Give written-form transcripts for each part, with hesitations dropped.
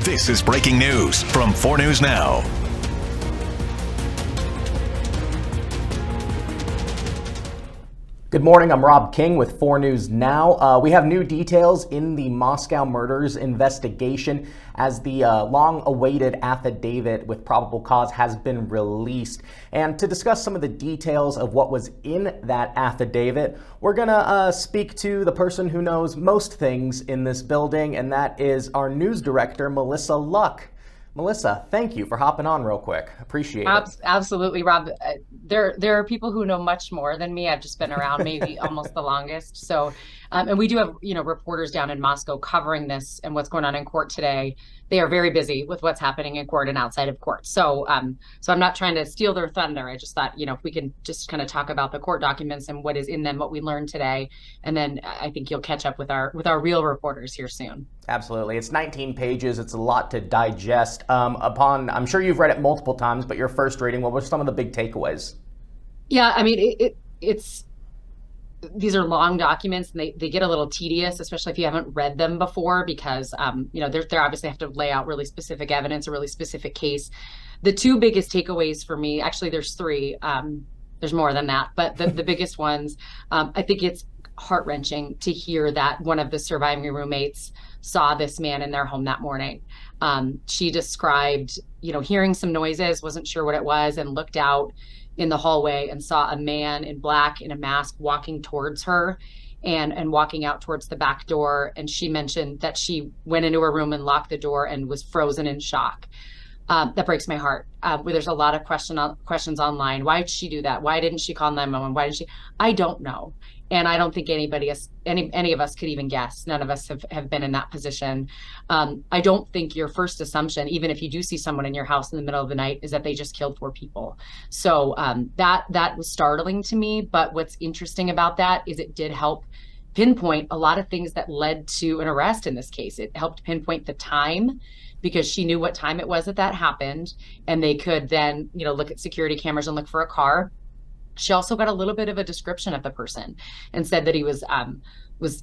This is breaking news from 4 News Now. Good morning, I'm Rob King with 4 News Now. We have new details in the Moscow murders investigation as the long-awaited affidavit with probable cause has been released. And to discuss some of the details of what was in that affidavit, we're gonna speak to the person who knows most things in this building, and that is our news director, Melissa Luck. Melissa, thank you for hopping on real quick. Appreciate it. Absolutely, Rob. There are people who know much more than me. I've just been around maybe almost the longest. So, and we do have, reporters down in Moscow covering this and what's going on in court today. They are very busy with what's happening in court and outside of court. So, so I'm not trying to steal their thunder. I just thought, if we can just kind of talk about the court documents and what is in them, what we learned today, and then I think you'll catch up with our real reporters here soon. Absolutely. It's 19 pages. It's a lot to digest. I'm sure you've read it multiple times, but your first reading, what were some of the big takeaways? Yeah, I mean, these are long documents and they get a little tedious, especially if you haven't read them before, because, they obviously have to lay out really specific evidence, a really specific case. The two biggest takeaways for me, actually, there's three. There's more than that, but the biggest ones, I think it's heart-wrenching to hear that one of the surviving roommates saw this man in their home that morning. She described, hearing some noises, wasn't sure what it was, and looked out in the hallway and saw a man in black in a mask walking towards her and walking out towards the back door. And she mentioned that she went into her room and locked the door and was frozen in shock. That breaks my heart. There's a lot of questions online. Why did she do that? Why didn't she call 911? Why didn't she? I don't know. And I don't think any of us could even guess. None of us have been in that position. I don't think your first assumption, even if you do see someone in your house in the middle of the night, is that they just killed 4 people. So that was startling to me. But what's interesting about that is it did help pinpoint a lot of things that led to an arrest in this case. It helped pinpoint the time, because she knew what time it was that happened, and they could then, look at security cameras and look for a car. She also got a little bit of a description of the person and said that he was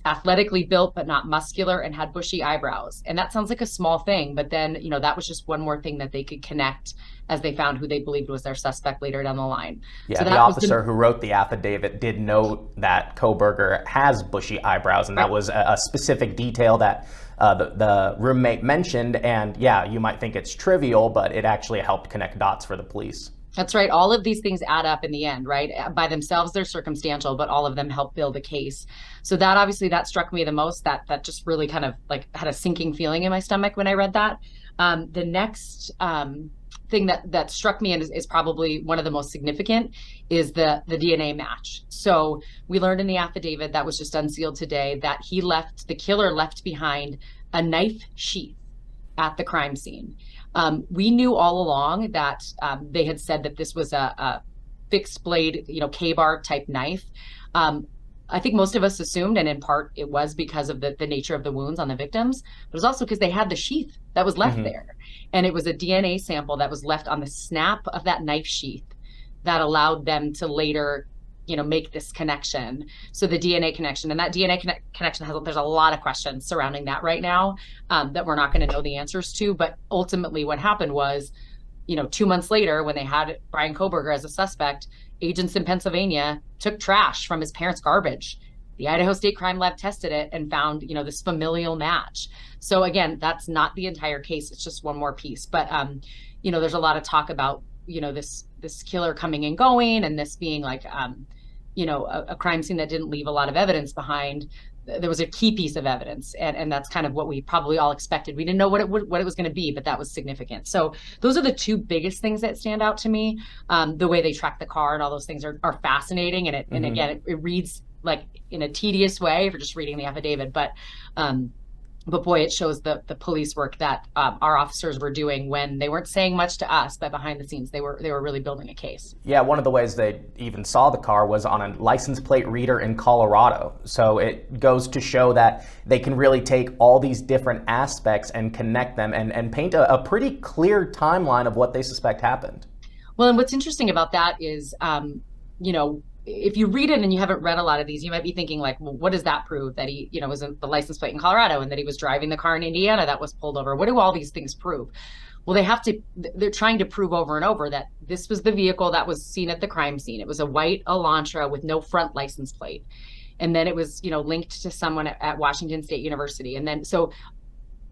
athletically built but not muscular and had bushy eyebrows. And that sounds like a small thing, but then, that was just one more thing that they could connect as they found who they believed was their suspect later down the line. Yeah, so the officer who wrote the affidavit did note that Kohberger has bushy eyebrows, and that was a specific detail that the roommate mentioned. And yeah, you might think it's trivial, but it actually helped connect dots for the police. That's right. All of these things add up in the end, right? By themselves, they're circumstantial, but all of them help build a case. So that struck me the most. That just really kind of like had a sinking feeling in my stomach when I read that. The next thing that struck me and is probably one of the most significant is the DNA match. So we learned in the affidavit that was just unsealed today that the killer left behind a knife sheath at the crime scene. We knew all along that they had said that this was a fixed blade, K-bar type knife. I think most of us assumed, and in part it was because of the nature of the wounds on the victims, but it was also because they had the sheath that was left there. And it was a DNA sample that was left on the snap of that knife sheath that allowed them to later make this connection. So the DNA connection, and that DNA connection there's a lot of questions surrounding that right now that we're not going to know the answers to. But ultimately what happened was, 2 months later, when they had Brian Kohberger as a suspect, agents in Pennsylvania took trash from his parents' garbage. The Idaho State Crime Lab tested it and found, this familial match. So again, that's not the entire case. It's just one more piece. But, there's a lot of talk about, this killer coming and going, and this being like, a crime scene that didn't leave a lot of evidence behind. There was a key piece of evidence, and that's kind of what we probably all expected. We didn't know what it was going to be, but that was significant. So those are the two biggest things that stand out to me. The way they track the car and all those things are fascinating, and again, it reads like in a tedious way for just reading the affidavit, but boy, it shows the police work that our officers were doing when they weren't saying much to us, but behind the scenes, they were really building a case. Yeah, one of the ways they even saw the car was on a license plate reader in Colorado. So it goes to show that they can really take all these different aspects and connect them and paint a pretty clear timeline of what they suspect happened. Well, and what's interesting about that is, if you read it and you haven't read a lot of these, you might be thinking like, well, what does that prove? That he, was in the license plate in Colorado and that he was driving the car in Indiana that was pulled over. What do all these things prove? Well, they're trying to prove over and over that this was the vehicle that was seen at the crime scene. It was a white Elantra with no front license plate. And then it was, linked to someone at Washington State University. And then, so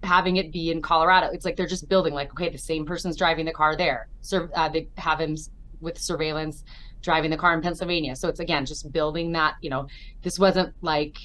having it be in Colorado, it's like they're just building like, okay, the same person's driving the car there. So they have him with surveillance driving the car in Pennsylvania. So it's, again, just building that, this wasn't like,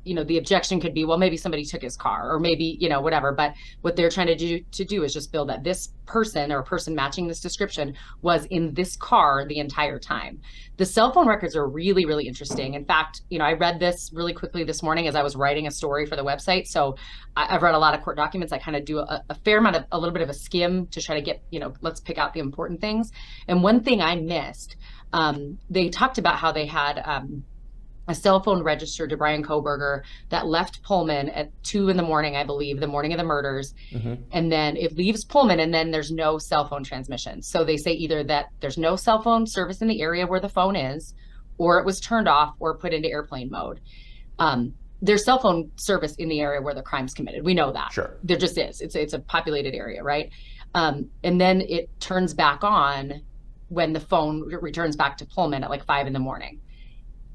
the objection could be, well, maybe somebody took his car or maybe, whatever. But what they're trying to do is just build that this person or a person matching this description was in this car the entire time. The cell phone records are really, really interesting. In fact, I read this really quickly this morning as I was writing a story for the website. So I've read a lot of court documents. I kind of do a fair amount of, a little bit of a skim to try to get, let's pick out the important things. And one thing I missed, they talked about how they had, a cell phone registered to Brian Kohberger that left Pullman at 2 a.m, I believe, the morning of the murders. Mm-hmm. And then it leaves Pullman and then there's no cell phone transmission. So they say either that there's no cell phone service in the area where the phone is, or it was turned off or put into airplane mode. There's cell phone service in the area where the crime's committed. We know that. Sure. There just is. It's a populated area, right? And then it turns back on when the phone returns back to Pullman at like 5 a.m.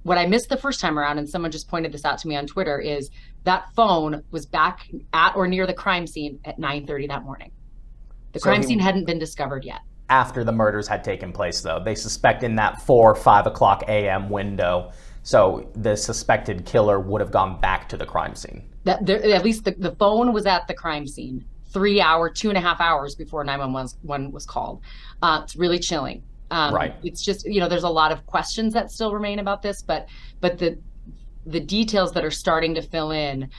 What I missed the first time around, and someone just pointed this out to me on Twitter, is that phone was back at or near the crime scene at 9:30 that morning. The crime scene hadn't been discovered yet. After the murders had taken place, though, they suspect in that 4 or 5 o'clock a.m. window. So the suspected killer would have gone back to the crime scene. At least the phone was at the crime scene 2.5 hours before 911 was called. It's really chilling. Right. It's just, there's a lot of questions that still remain about this, but the details that are starting to fill in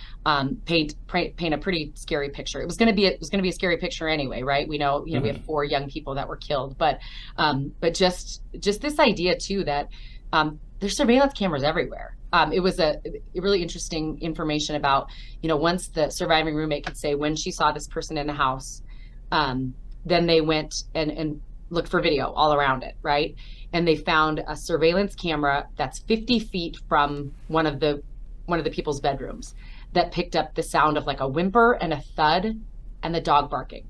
paint a pretty scary picture. It was going to be a scary picture anyway, right? We know, we have 4 young people that were killed, but just this idea too that there's surveillance cameras everywhere. It was a really interesting information about, once the surviving roommate could say when she saw this person in the house, then they went and looked for video all around it, right? And they found a surveillance camera that's 50 feet from one of the people's bedrooms that picked up the sound of like a whimper and a thud and the dog barking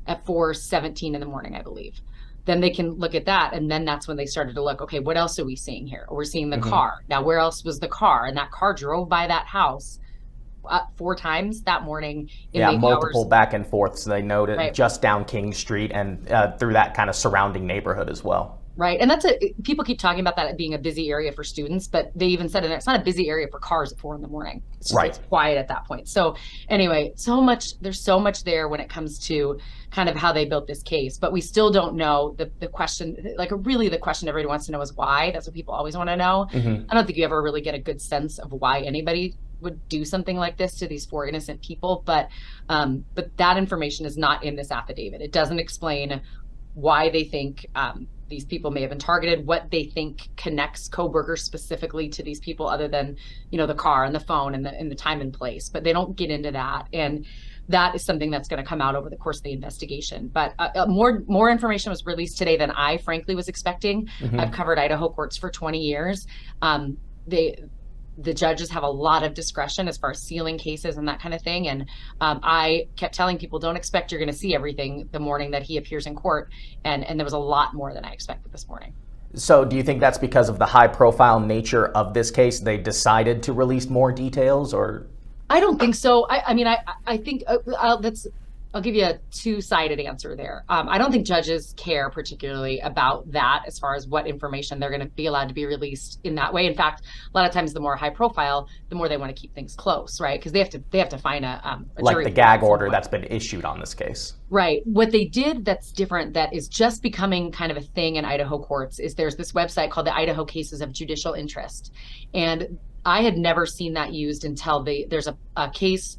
at 4:17 in the morning, I believe. Then they can look at that, and then that's when they started to look, okay, what else are we seeing here? We're seeing the car. Now, where else was the car? And that car drove by that house 4 times that morning. Multiple back and forth. So they noted just down King Street and through that kind of surrounding neighborhood as well. Right. And people keep talking about that being a busy area for students, but they even said in there, it's not a busy area for cars at 4 a.m. It's just it's quiet at that point. So anyway, there's so much there when it comes to kind of how they built this case, but we still don't know the question, like really the question everybody wants to know is why. That's what people always want to know. Mm-hmm. I don't think you ever really get a good sense of why anybody would do something like this to these 4 innocent people, but that information is not in this affidavit. It doesn't explain why they think these people may have been targeted, what they think connects Kohberger specifically to these people, other than the car and the phone and the time and place. But they don't get into that, and that is something that's going to come out over the course of the investigation. But more information was released today than I frankly was expecting. Mm-hmm. I've covered Idaho courts for 20 years. The judges have a lot of discretion as far as sealing cases and that kind of thing. And I kept telling people, don't expect you're going to see everything the morning that he appears in court. And there was a lot more than I expected this morning. So do you think that's because of the high profile nature of this case, they decided to release more details, or? I don't think so. I think I'll give you a 2-sided answer there. I don't think judges care particularly about that as far as what information they're going to be allowed to be released in that way. In fact, a lot of times the more high profile, the more they want to keep things close, right? Because they have to find a like the gag order that's been issued on this case. Right. What they did that's different, that is just becoming kind of a thing in Idaho courts, is there's this website called the Idaho Cases of Judicial Interest. And I had never seen that used until there's a case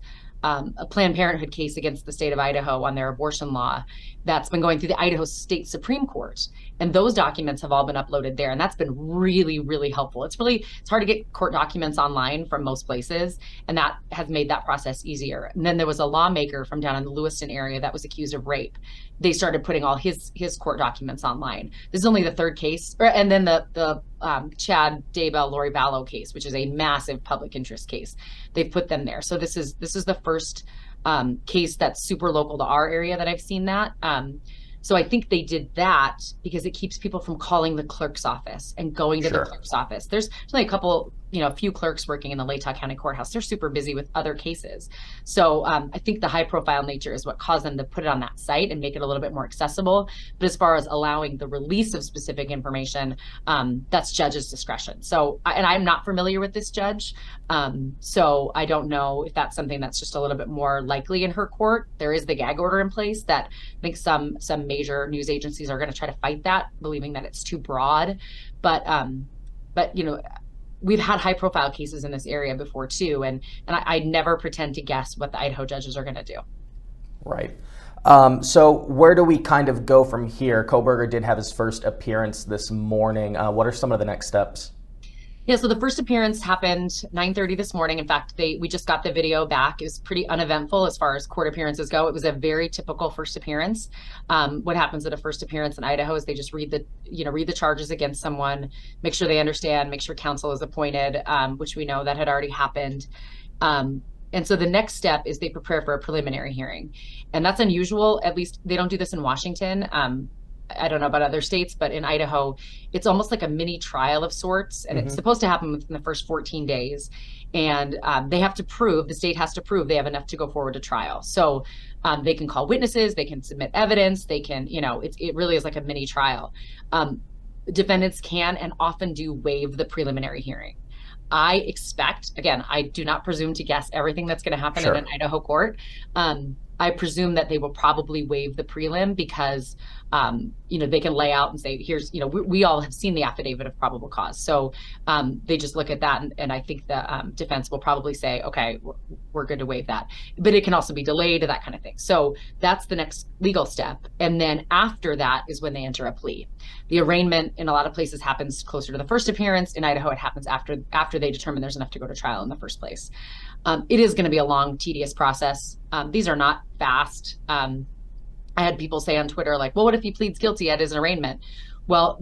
a Planned Parenthood case against the state of Idaho on their abortion law that's been going through the Idaho State Supreme Court. And those documents have all been uploaded there. And that's been really, really helpful. It's hard to get court documents online from most places. And that has made that process easier. And then there was a lawmaker from down in the Lewiston area that was accused of rape. They started putting all his court documents online. This is only the third case. And then the Chad Daybell, Lori Vallow case, which is a massive public interest case. They've put them there. So this is the first case that's super local to our area that I've seen that. So I think they did that because it keeps people from calling the clerk's office and going to the clerk's office. There's only a few clerks working in the Latah County Courthouse. They're super busy with other cases. So I think the high profile nature is what caused them to put it on that site and make it a little bit more accessible. But as far as allowing the release of specific information, that's judge's discretion. So, and I'm not familiar with this judge. So I don't know if that's something that's just a little bit more likely in her court. There is the gag order in place that I think some major news agencies are going to try to fight that, believing that it's too broad. But we've had high profile cases in this area before too. And I never pretend to guess what the Idaho judges are going to do. Right. So where do we kind of go from here? Kohberger did have his first appearance this morning. What are some of the next steps? Yeah, so the first appearance happened 9:30 this morning. In fact, we just got the video back. It was pretty uneventful as far as court appearances go. It was a very typical first appearance. What happens at a first appearance in Idaho is they just read the charges against someone, make sure they understand, make sure counsel is appointed, which we know that had already happened. And so the next step is they prepare for a preliminary hearing. And that's unusual. At least they don't do this in Washington. I don't know about other states, but in Idaho, it's almost like a mini trial of sorts. And it's supposed to happen within the first 14 days. And the state has to prove they have enough to go forward to trial. So they can call witnesses, they can submit evidence, they can, it really is like a mini trial. Defendants can and often do waive the preliminary hearing. I expect, again, I do not presume to guess everything that's going to happen in an Idaho court. I presume that they will probably waive the prelim because, they can lay out and say, here's, we all have seen the affidavit of probable cause. So they just look at that. And I think the defense will probably say, okay, we're good to waive that. But it can also be delayed, that kind of thing. So that's the next legal step. And then after that is when they enter a plea. The arraignment in a lot of places happens closer to the first appearance. In Idaho, it happens after they determine there's enough to go to trial in the first place. It is going to be a long, tedious process. These are not fast. I had people say on Twitter, like, well, what if he pleads guilty at his arraignment? Well,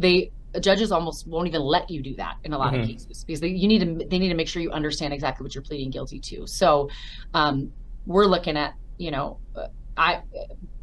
judges almost won't even let you do that in a lot of cases because they need to make sure you understand exactly what you're pleading guilty to. So we're looking at,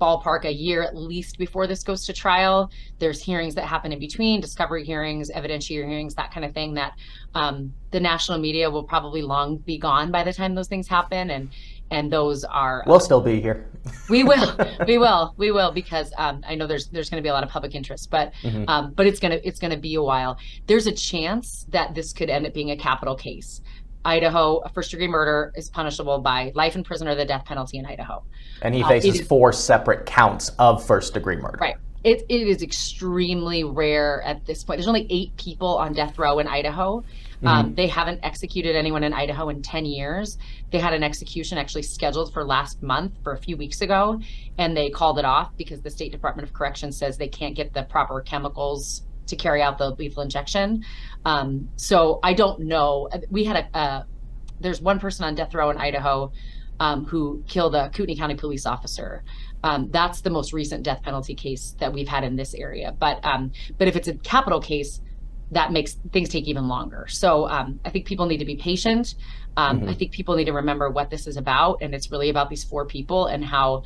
ballpark a year at least before this goes to trial. There's hearings that happen in between, discovery hearings, evidentiary hearings, that kind of thing that the national media will probably long be gone by the time those things happen. And those are we'll still be here. We will because I know there's going to be a lot of public interest, but it's going to be a while. There's a chance that this could end up being a capital case. Idaho, a first-degree murder is punishable by life in prison or the death penalty in Idaho. And he faces 4 separate counts of first-degree murder. Right. It is extremely rare at this point. There's only 8 people on death row in Idaho. They haven't executed anyone in Idaho in 10 years. They had an execution actually scheduled for last month, for a few weeks ago, and they called it off because the State Department of Corrections says they can't get the proper chemicals to carry out the lethal injection. So I don't know. We had there's one person on death row in Idaho who killed a Kootenai County police officer. That's the most recent death penalty case that we've had in this area. But if it's a capital case, that makes things take even longer. So I think people need to be patient. I think people need to remember what this is about. And it's really about these 4 people and how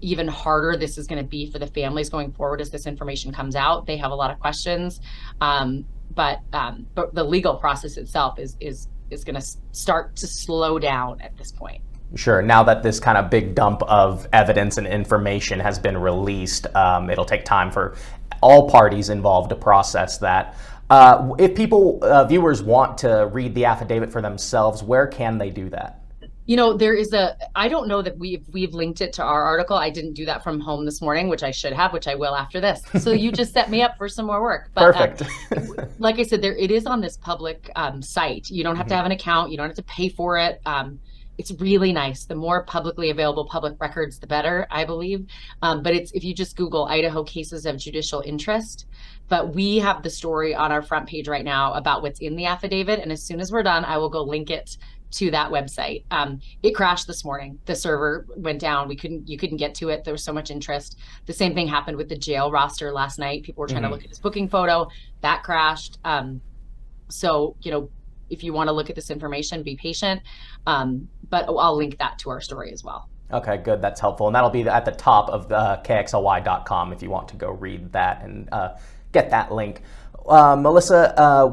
even harder this is going to be for the families going forward as this information comes out. They have a lot of questions, but the legal process itself is going to start to slow down at this point. Sure. Now that this kind of big dump of evidence and information has been released, it'll take time for all parties involved to process that. If viewers want to read the affidavit for themselves, where can they do that? There is I don't know that we've linked it to our article. I didn't do that from home this morning, which I should have, which I will after this. So you just set me up for some more work. But, perfect. Like I said, it is on this public site. You don't have to have an account. You don't have to pay for it. It's really nice. The more publicly available public records, the better, I believe. But it's, if you just Google Idaho cases of judicial interest, but we have the story on our front page right now about what's in the affidavit. And as soon as we're done, I will go link it to that website. It crashed this morning. The server went down. You couldn't get to it. There was so much interest. The same thing happened with the jail roster last night. People were trying to look at his booking photo. That crashed. So, if you want to look at this information, be patient. But I'll link that to our story as well. Okay, good. That's helpful. And that'll be at the top of the kxly.com if you want to go read that and get that link. Melissa,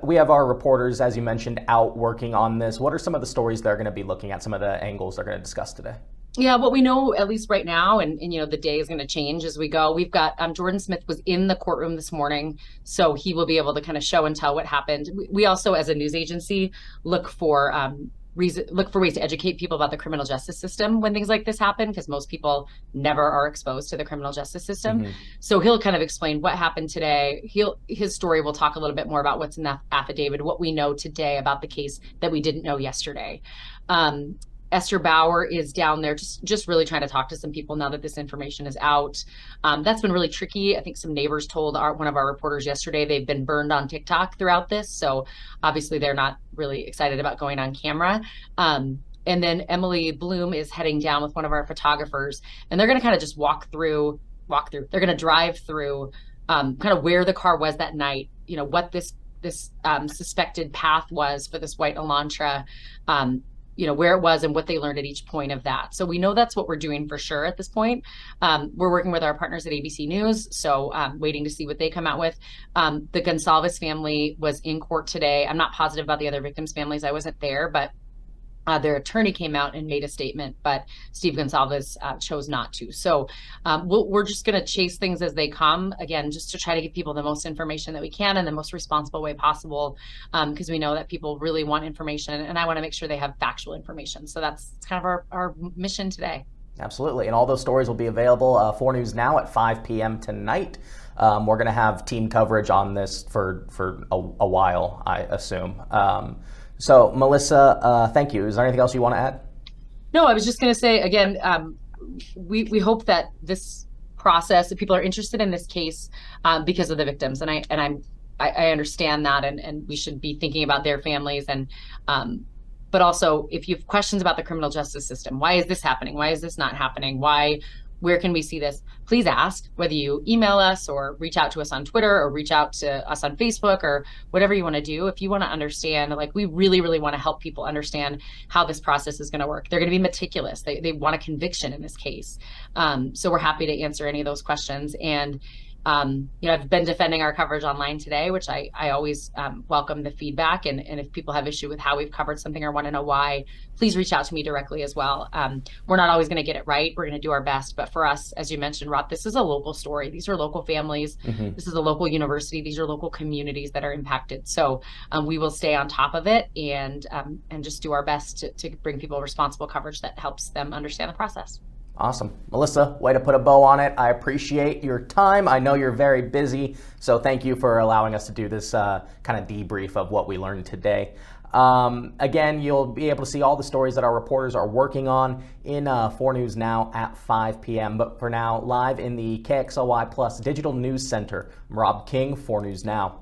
we have our reporters, as you mentioned, out working on this. What are some of the stories they're going to be looking at, some of the angles they're going to discuss today? Yeah, what we know, at least right now, and the day is going to change as we go. We've got Jordan Smith was in the courtroom this morning, so he will be able to kind of show and tell what happened. We also, as a news agency, look for ways to educate people about the criminal justice system when things like this happen, because most people never are exposed to the criminal justice system. So he'll kind of explain what happened today. His story will talk a little bit more about what's in that affidavit, what we know today about the case that we didn't know yesterday. Esther Bauer is down there just really trying to talk to some people now that this information is out. That's been really tricky. I think some neighbors told one of our reporters yesterday they've been burned on TikTok throughout this. So obviously they're not really excited about going on camera. And then Emily Bloom is heading down with one of our photographers, and they're going to kind of just walk through. They're going to drive through kind of where the car was that night, what this suspected path was for this white Elantra, where it was and what they learned at each point of that. So we know that's what we're doing for sure at this point. We're working with our partners at ABC News, so waiting to see what they come out with. The Gonsalves family was in court today. I'm not positive about the other victims' families. I wasn't there, but their attorney came out and made a statement, but Steve Gonsalves chose not to. So we're just going to chase things as they come, again, just to try to give people the most information that we can in the most responsible way possible, because we know that people really want information, and I want to make sure they have factual information. So that's kind of our mission today. Absolutely. And all those stories will be available 4 News Now at 5 p.m. tonight. We're going to have team coverage on this for a while, I assume. So, Melissa, thank you. Is there anything else you want to add? No, I was just going to say, again, we hope that this process, that people are interested in this case because of the victims. And I understand that, and we should be thinking about their families. And but also, if you have questions about the criminal justice system, why is this happening? Why is this not happening? Where can we see this? Please ask, whether you email us or reach out to us on Twitter or reach out to us on Facebook or whatever you want to do. If you want to understand, we really, really want to help people understand how this process is going to work. They're going to be meticulous. They want a conviction in this case. So we're happy to answer any of those questions. And I've been defending our coverage online today, which I always welcome the feedback. And if people have issue with how we've covered something or want to know why, please reach out to me directly as well. We're not always going to get it right. We're going to do our best. But for us, as you mentioned, Rob, this is a local story. These are local families. This is a local university. These are local communities that are impacted. So we will stay on top of it and just do our best to bring people responsible coverage that helps them understand the process. Awesome. Melissa, way to put a bow on it. I appreciate your time. I know you're very busy, so thank you for allowing us to do this kind of debrief of what we learned today. Again, you'll be able to see all the stories that our reporters are working on in 4 News Now at 5 p.m. But for now, live in the KXLY Plus Digital News Center, I'm Rob King, 4 News Now.